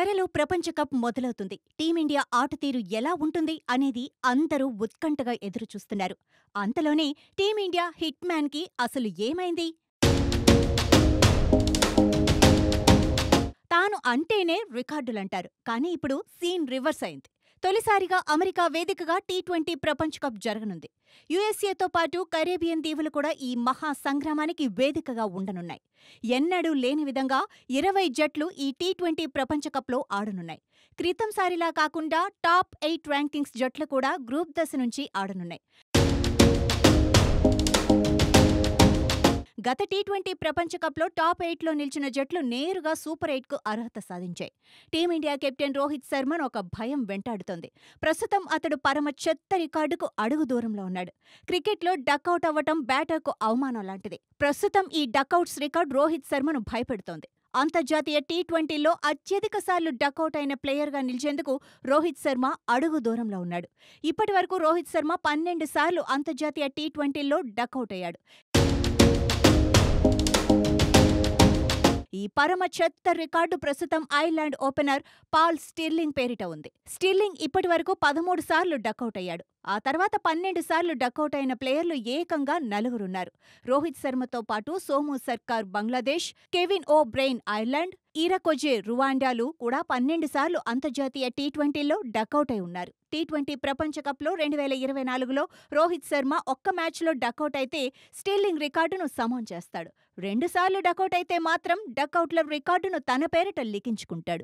త్వరలో ప్రపంచ కప్ మొదలవుతుంది. టీమిండియా ఆటతీరు ఎలా ఉంటుంది అనేది అందరూ ఉత్కంఠగా ఎదురుచూస్తున్నారు. అంతలోనే టీమిండియా హిట్ మ్యాన్‌కి అసలు ఏమైంది? తాను అంటేనే రికార్డులంటారు. కానీ ఇప్పుడు సీన్ రివర్స్ అయింది. తొలిసారిగా అమెరికా వేదికగా టీ20 ప్రపంచ కప్ జరగనుంది. యుఎస్ఏతో పాటు కరేబియన్ దీవులు కూడా ఈ మహా సంగ్రామానికి వేదికగా ఉండనున్నాయి. ఎన్నడూ లేని విధంగా 20 జట్లు ఈ టీ20 ప్రపంచ కప్లో ఆడనున్నాయి. క్రితంసారిలా కాకుండా టాప్ 8 ర్యాంకింగ్స్ జట్లు కూడా గ్రూప్ దశ నుంచి ఆడనున్నాయి. గత టీ20 ప్రపంచ కప్లో టాప్ 8లో నిలిచిన జట్లు నేరుగా సూపర్ 8కు అర్హత సాధించాయి. టీమిండియా కెప్టెన్ రోహిత్ శర్మను ఒక భయం వెంటాడుతోంది. ప్రస్తుతం అతడు పరమ చెత్త రికార్డుకు అడుగు దూరంలో ఉన్నాడు. క్రికెట్లో డకౌట్ అవ్వటం బ్యాటర్కు అవమానం లాంటిది. ప్రస్తుతం ఈ డకౌట్స్ రికార్డు రోహిత్ శర్మను భయపెడుతోంది. అంతర్జాతీయ టీ20లో అత్యధిక సార్లు డకౌట్ అయిన ప్లేయర్గా నిలిచేందుకు రోహిత్ శర్మ అడుగు దూరంలో ఉన్నాడు. ఇప్పటివరకు రోహిత్ శర్మ 12 సార్లు అంతర్జాతీయ టీ20లో డకౌట్ అయ్యాడు. ఈ పరమ చెత్త రికార్డు ప్రస్తుతం ఐర్లాండ్ ఓపెనర్ పాల్ స్టిర్లింగ్ పేరిట ఉంది. స్టిర్లింగ్ ఇప్పటివరకు 13 సార్లు డకౌట్ అయ్యాడు. ఆ తర్వాత 12 సార్లు డకౌట్ అయిన ప్లేయర్లు ఏకంగా 4 రోహిత్ శర్మతో పాటు సోము సర్కార్ బంగ్లాదేశ్, కెవిన్ ఓ బ్రెయిన్ ఐర్లాండ్, ఈరకొజే రువాండాలు కూడా 12 సార్లు అంతర్జాతీయ టీ20లో డకౌట్ అయి ఉన్నారు. టీ20 ప్రపంచ కప్లో 2024లో రోహిత్ శర్మ ఒక్క మ్యాచ్లో డకౌట్ అయితే స్టిర్లింగ్ రికార్డును సమం చేస్తాడు. 2 సార్లు డకౌట్ అయితే మాత్రం డకౌట్ల రికార్డును తన పేరిట లిఖించుకుంటాడు.